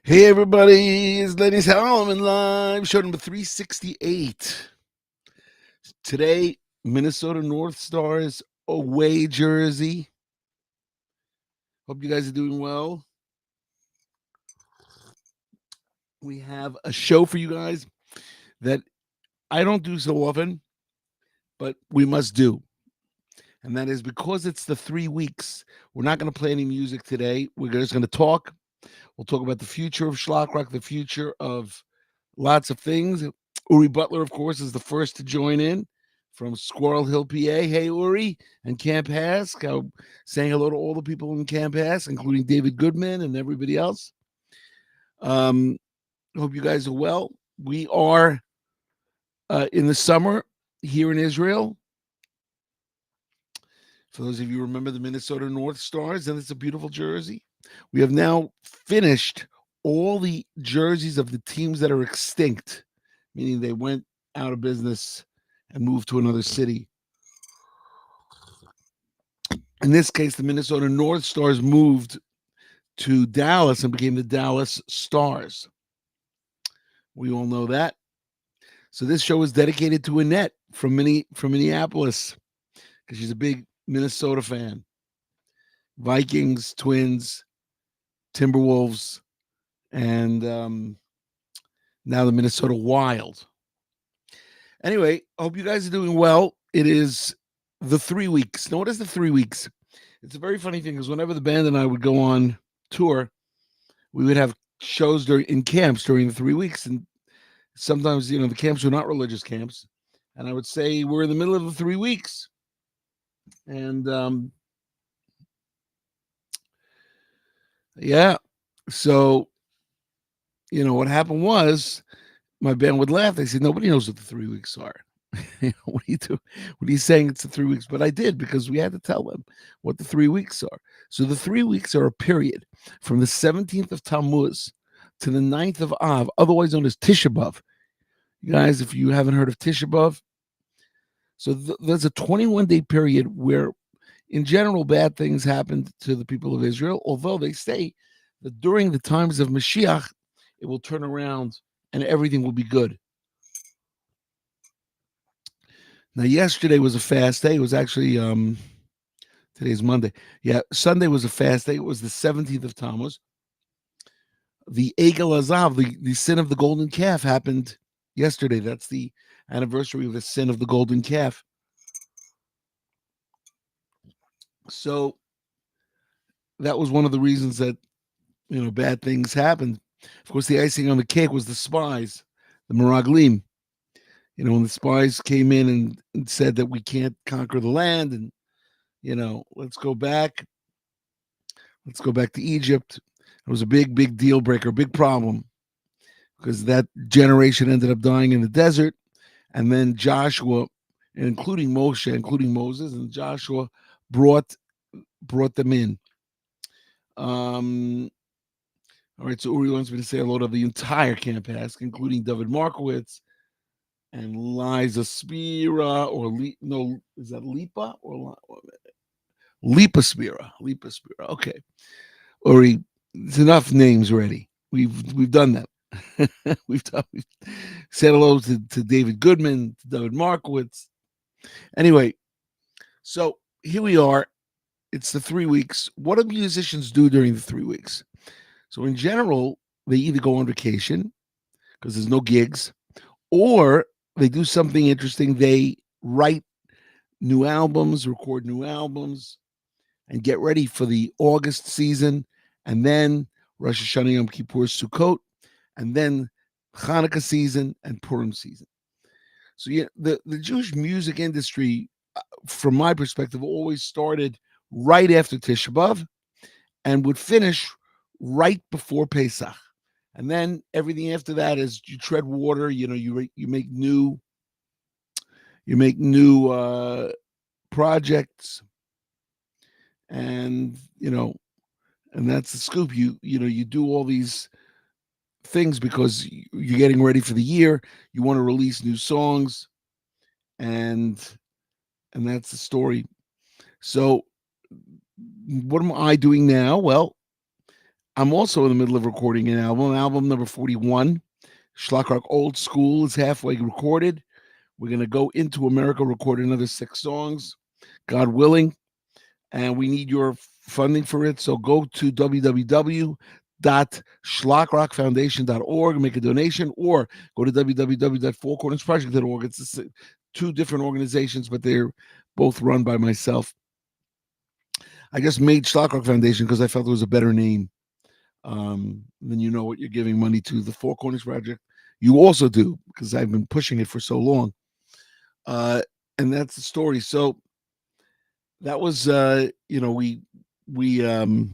Hey everybody, it's Lenny's Hallman Live, show number 368. Today, Minnesota North Stars away jersey. Hope you guys are doing well. We have a show for you guys that I don't do so often, but we must do. And that is because it's the 3 weeks. We're not going to play any music today. We're just going to talk. We'll talk about the future of Schlock Rock, the future of lots of things. Uri Butler, of course, is the first to join in from Squirrel Hill, PA. Hey, Uri, and Camp Hask. Saying hello to all the people in Camp Hask, including David Goodman and everybody else. Hope you guys are well. We are in the summer here in Israel. For those of you who remember the Minnesota North Stars, and it's a beautiful jersey. We have now finished all the jerseys of the teams that are extinct, meaning they went out of business and moved to another city. In this case, the Minnesota North Stars moved to Dallas and became the Dallas Stars. We all know that. So this show is dedicated to Annette from Minneapolis because she's a big Minnesota fan. Vikings, Twins, Timberwolves, and now the Minnesota Wild. Anyway, I hope you guys are doing well. It is the 3 weeks. Now, what is the 3 weeks? It's a very funny thing because whenever the band and I would go on tour, we would have shows in camps during the 3 weeks. And sometimes, the camps were not religious camps. And I would say we're in the middle of the 3 weeks. And yeah, so, what happened was my band would laugh. They said, nobody knows what the 3 weeks are. What are you doing? What are you saying it's the 3 weeks? But I did because we had to tell them what the 3 weeks are. So the 3 weeks are a period from the 17th of Tammuz to the 9th of Av, otherwise known as Tisha B'Av. You guys, if you haven't heard of Tisha B'Av, so there's a 21-day period where, in general, bad things happened to the people of Israel, although they say that during the times of Mashiach, it will turn around and everything will be good. Now, yesterday was a fast day. It was actually, today's Monday. Yeah, Sunday was a fast day. It was the 17th of Tammuz. The Egel Azav, the sin of the golden calf, happened yesterday. That's the anniversary of the sin of the golden calf. So that was one of the reasons that, bad things happened. Of course, the icing on the cake was the spies, the Meraglim. When the spies came in and said that we can't conquer the land and, let's go back. Let's go back to Egypt. It was a big, big deal breaker, big problem, because that generation ended up dying in the desert. And then Joshua, including Moshe, including Moses, and Joshua brought them in. All right, so Uri wants me to say hello to the entire Camp Hask, including David Markowitz and Liza Spira, is that Lipa or Lipa Spira? Lipa Spira. Okay, Uri, it's enough names already. We've done that. we've said hello to David Goodman, to David Markowitz. Anyway, so here we are. It's the 3 weeks. What do musicians do during the 3 weeks? So in general, they either go on vacation because there's no gigs, or they do something interesting. They write new albums, record new albums, and get ready for the August season, and then Rosh Hashanah, Yom Kippur, Sukkot, and then Hanukkah season and Purim season. So yeah, the Jewish music industry, from my perspective, always started right after Tisha B'Av and would finish right before Pesach. And then everything after that is you tread water. You make new projects, and and that's the scoop. You do all these things because you're getting ready for the year. You want to release new songs, and that's the story. So what am I doing now? Well, I'm also in the middle of recording an album. Album number 41, Schlock Rock Old School, is halfway recorded. We're going to go into America, record another 6 songs, God willing. And we need your funding for it. So go to www.schlockrockfoundation.org, make a donation, or go to www.fourcornersproject.org. It's 2 different organizations, but they're both run by myself. I just made Schlockrock Foundation because I felt it was a better name. Then you know what you're giving money to. The Four Corners Project, you also do, because I've been pushing it for so long. And that's the story. So that was, we we are in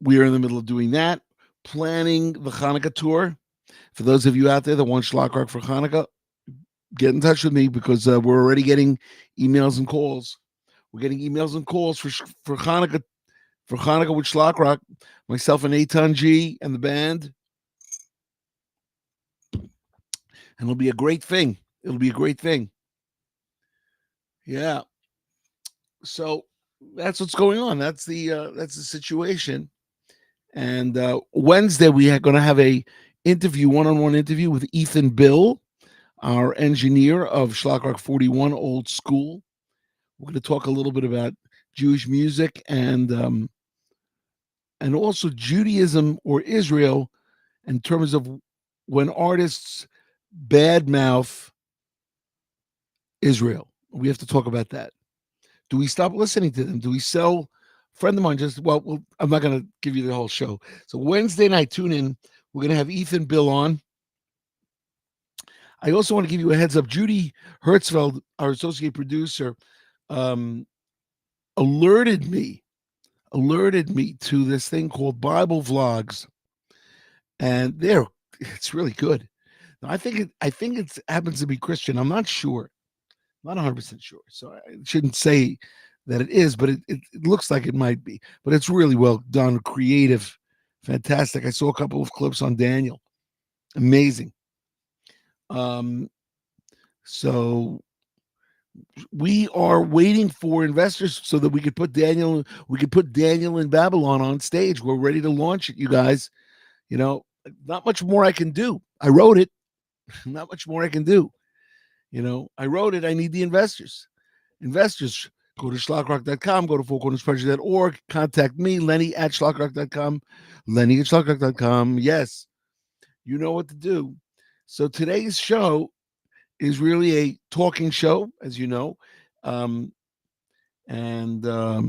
the middle of doing that, planning the Hanukkah tour. For those of you out there that want Schlock Rock for Hanukkah, get in touch with me, because we're already getting emails and calls. We're getting emails and calls for Hanukkah, with Schlock Rock, myself and Eitan G and the band, and it'll be a great thing. It'll be a great thing. Yeah. So that's what's going on. That's the situation. And Wednesday we are going to have a interview, one-on-one interview with Ethan Bill, our engineer of Schlock Rock 41 Old School. We're going to talk a little bit about Jewish music and also Judaism or Israel, in terms of when artists badmouth Israel. We have to talk about that. Do we stop listening to them? Do we sell? A friend of mine I'm not going to give you the whole show. So Wednesday night, tune in. We're going to have Ethan Bill on. I also want to give you a heads up. Judy Hertzfeld, our associate producer, um, alerted me to this thing called Bible Vlogs, and it's really good. Now, I think it happens to be Christian. I'm not sure. Not 100% sure. So I shouldn't say that it is, but it looks like it might be. But it's really well done, creative, fantastic. I saw a couple of clips on Daniel. Amazing. So we are waiting for investors so that we could put Daniel in Babylon on stage. We're ready to launch it, you guys. Not much more I can do. I wrote it. Not much more I can do. I wrote it. I need the investors. Investors, go to schlockrock.com, go to fourcornersproject.org, contact me, Lenny at schlockrock.com, Lenny at schlockrock.com. Yes, you know what to do. So today's show is really a talking show, as you know. And I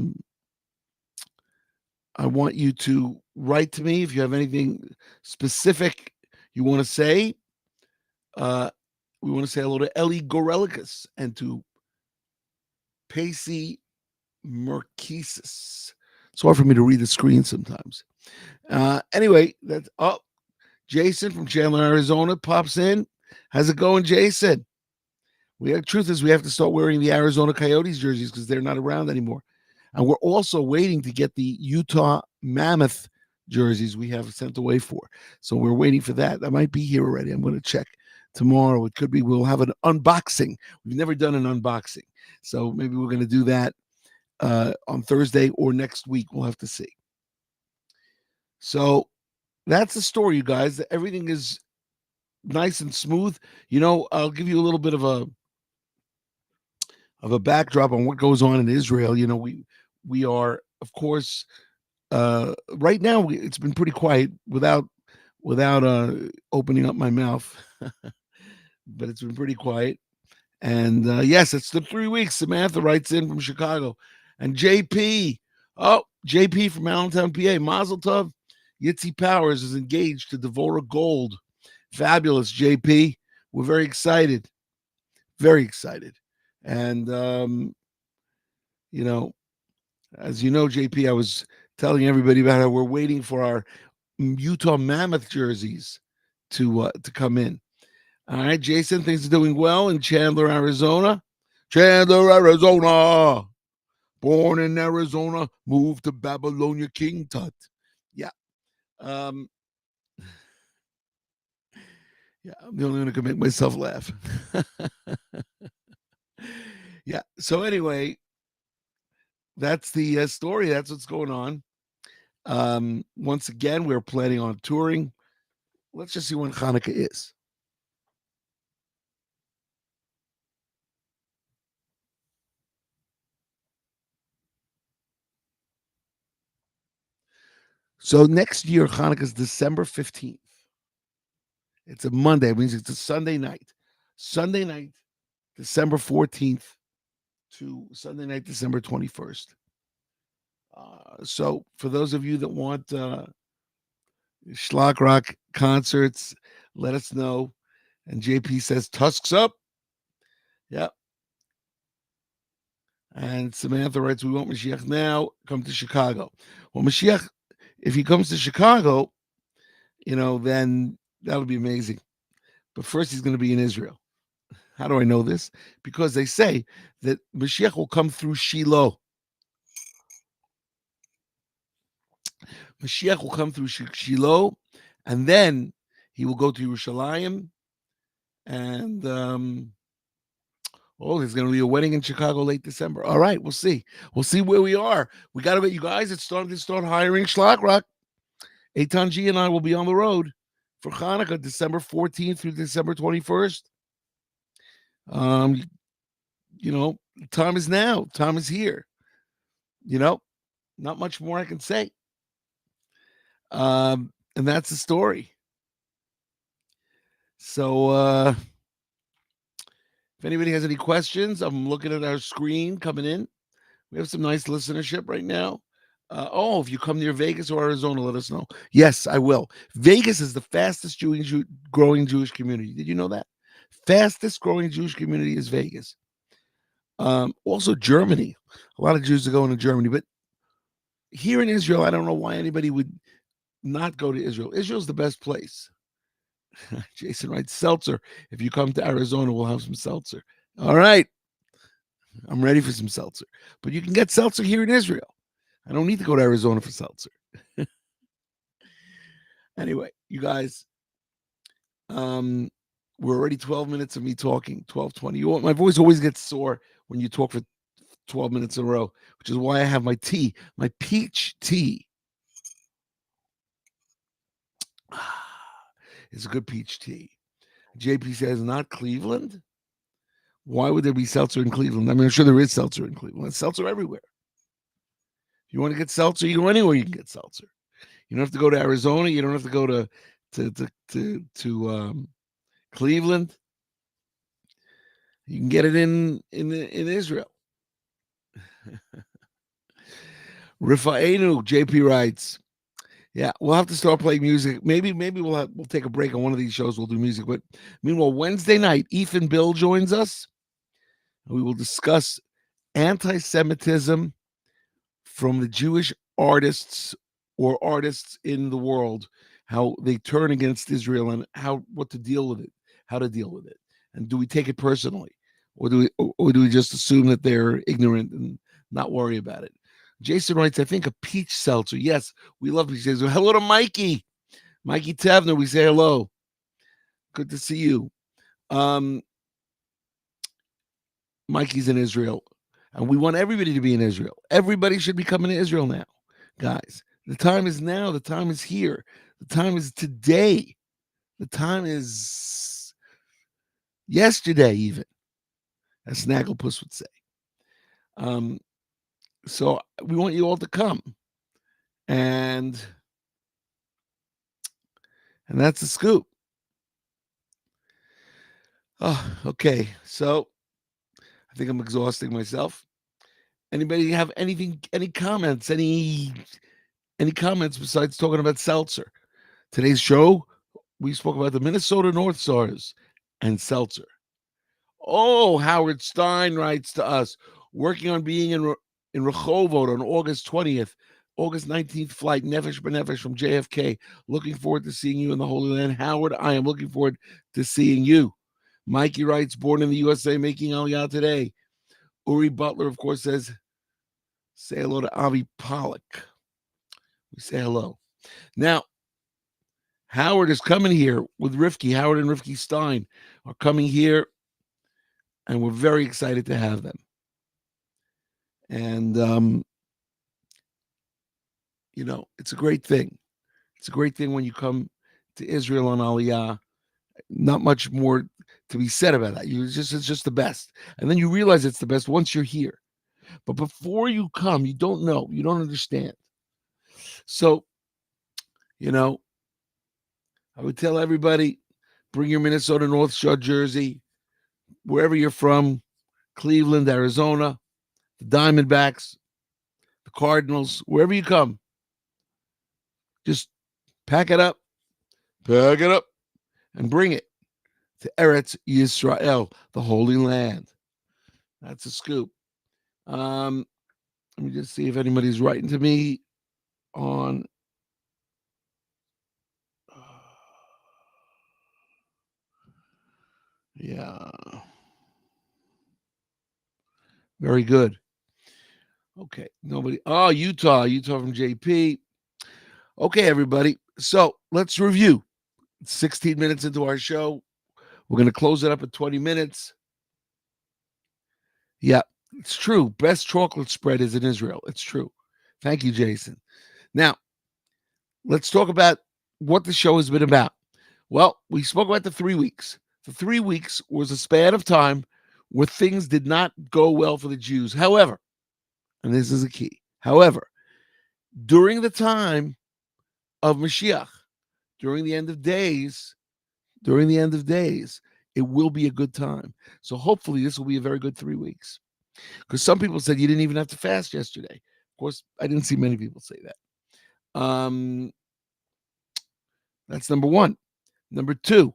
want you to write to me if you have anything specific you want to say. We want to say hello to Ellie Gorelicus and to Pacey Merkesis. It's hard for me to read the screen sometimes. Anyway, Jason from Chandler, Arizona pops in. How's it going, Jason? Truth is, we have to start wearing the Arizona Coyotes jerseys because they're not around anymore. And we're also waiting to get the Utah Mammoth jerseys we have sent away for. So we're waiting for that. That might be here already. I'm going to check tomorrow. It could be. We'll have an unboxing. We've never done an unboxing. So maybe we're going to do that on Thursday or next week. We'll have to see. So that's the story, you guys. Everything is nice and smooth. I'll give you a little bit of a backdrop on what goes on in Israel. We are, of course, right now it's been pretty quiet without opening up my mouth, but it's been pretty quiet. And yes, it's the 3 weeks. Samantha writes in from Chicago, and JP from Allentown, PA, Mazel Tov. Yitzi Powers is engaged to Devorah Gold. Fabulous, JP. We're very excited. Very excited. And, as you know, JP, I was telling everybody about how we're waiting for our Utah Mammoth jerseys to come in. All right, Jason, things are doing well in Chandler, Arizona. Chandler, Arizona. Born in Arizona, moved to Babylonia, King Tut. Yeah. Yeah, I'm the only one who can make myself laugh. Yeah. So anyway, that's the story. That's what's going on. Once again, we're planning on touring. Let's just see when Hanukkah is. So next year, Hanukkah is December 15th. It's a Monday. It means it's a Sunday night. Sunday night, December 14th to Sunday night, December 21st. So for those of you that want schlock rock concerts, let us know. And JP says, Tusks up. Yep. And Samantha writes, we want Mashiach now. Come to Chicago. Well, Mashiach, if he comes to Chicago, then that'll be amazing. But first, he's going to be in Israel. How do I know this? Because they say that Mashiach will come through Shiloh. Mashiach will come through Shiloh, and then he will go to Yerushalayim, and there's going to be a wedding in Chicago late December. All right, we'll see. We'll see where we are. We got to bet you guys. It's starting to start hiring Schlock Rock. Eitan G and I will be on the road for Hanukkah, December 14th through December 21st. Time is now. Time is here. Not much more I can say. And that's the story. So if anybody has any questions, I'm looking at our screen coming in. We have some nice listenership right now. If you come near Vegas or Arizona, let us know. Yes, I will. Vegas is the fastest growing Jewish community. Did you know that? Fastest growing Jewish community is Vegas. Also, Germany. A lot of Jews are going to Germany, but here in Israel, I don't know why anybody would not go to Israel. Israel's the best place. Jason writes, seltzer. If you come to Arizona, we'll have some seltzer. All right. I'm ready for some seltzer. But you can get seltzer here in Israel. I don't need to go to Arizona for seltzer. Anyway, you guys, we're already 12 minutes of me talking, 12:20. My voice always gets sore when you talk for 12 minutes in a row, which is why I have my tea, my peach tea. It's a good peach tea. JP says, not Cleveland? Why would there be seltzer in Cleveland? I mean, I'm sure there is seltzer in Cleveland. There's seltzer everywhere. If you want to get seltzer, you go anywhere you can get seltzer. You don't have to go to Arizona. You don't have to go to Cleveland. You can get it in Israel. Rifaenu, JP writes. Yeah, we'll have to start playing music. Maybe we'll take a break on one of these shows. We'll do music. But meanwhile, Wednesday night, Ethan Bill joins us. We will discuss anti-Semitism from the Jewish artists or artists in the world, how they turn against Israel and what to deal with it, how to deal with it, and do we take it personally, or do we just assume that they're ignorant and not worry about it? Jason writes, I think a peach seltzer. Yes, we love peach seltzer. Hello to Mikey Tevner. We say hello. Good to see you. Mikey's in Israel, and we want everybody to be in Israel. Everybody should be coming to Israel now, guys. The time is now. The time is here. The time is today. The time is yesterday, even, as Snagglepuss would say. So we want you all to come, and that's the scoop. Oh, okay. So I think I'm exhausting myself. Anybody have any comments? Any comments besides talking about seltzer? Today's show, we spoke about the Minnesota North Stars and seltzer. Oh, Howard Stein writes to us, working on being in Rehovot on August 20th, August 19th flight, Nefesh B'Nefesh from JFK. Looking forward to seeing you in the Holy Land. Howard, I am looking forward to seeing you. Mikey writes, born in the USA, making Aliyah today. Uri Butler, of course, says, say hello to Avi Pollock. We say hello. Now, Howard is coming here with Rifki. Howard and Rifki Stein are coming here, and we're very excited to have them. And It's a great thing. It's a great thing when you come to Israel on Aliyah. Not much more to be said about that. It's just the best. And then you realize it's the best once you're here. But before you come, you don't know. You don't understand. So, you know, I would tell everybody, bring your Minnesota North Shore jersey, wherever you're from, Cleveland, Arizona, the Diamondbacks, the Cardinals, wherever you come, just pack it up, pack it up, and bring it to Eretz Yisrael, the Holy Land. That's a scoop. Um, Let me just see if anybody's writing to me on. Yeah, very good. Okay, nobody. Oh, Utah from JP. Okay, everybody. So let's review. 16 minutes into our show. We're going to close it up at 20 minutes. Yeah, it's true. Best chocolate spread is in Israel. It's true. Thank you, Jason. Now, let's talk about what the show has been about. Well, we spoke about the 3 weeks. The 3 weeks was a span of time where things did not go well for the Jews. However, and this is a key, however, during the time of Mashiach, during the end of days, it will be a good time. So hopefully this will be a very good 3 weeks. Because some people said you didn't even have to fast yesterday. Of course, I didn't see many people say that. That's number one. Number two,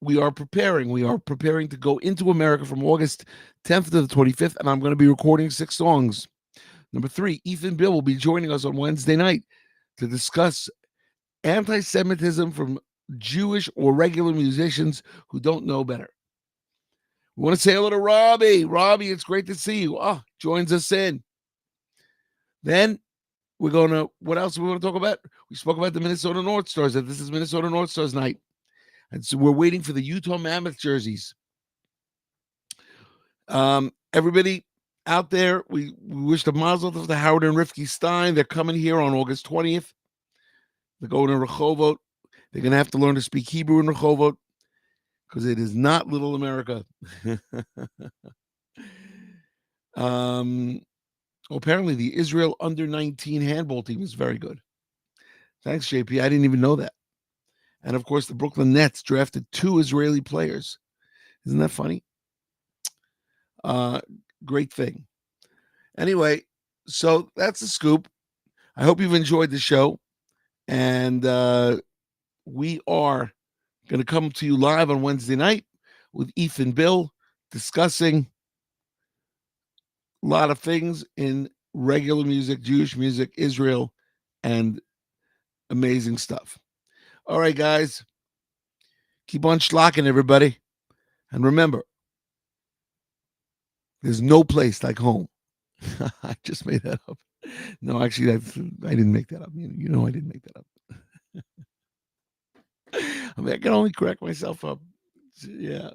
we are preparing. We are preparing to go into America from August 10th to the 25th, and I'm going to be recording 6 songs. Number three, Ethan Bill will be joining us on Wednesday night to discuss anti-Semitism from Jewish or regular musicians who don't know better. We want to say hello to Robbie. Robbie, it's great to see you. Joins us in. Then we're going to, what else do we want to talk about? We spoke about the Minnesota North Stars. This is Minnesota North Stars night. And so we're waiting for the Utah Mammoth jerseys. Everybody out there, we wish the mazel tov to Howard and Rifke Stein. They're coming here on August 20th. They're going to Rehovot. They're going to have to learn to speak Hebrew in Rehovot because it is not little America. Apparently, the Israel under-19 handball team is very good. Thanks, JP. I didn't even know that. And, of course, the Brooklyn Nets drafted 2 Israeli players. Isn't that funny? Great thing. Anyway, so that's the scoop. I hope you've enjoyed the show. And we are going to come to you live on Wednesday night with Ethan Bill discussing a lot of things in regular music, Jewish music, Israel, and amazing stuff. All right, guys. Keep on schlocking, everybody. And remember, there's no place like home. I just made that up. No, actually, I didn't make that up. You know I didn't make that up. I mean, I can only correct myself up. Yeah.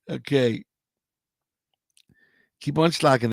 Okay. Keep on schlocking.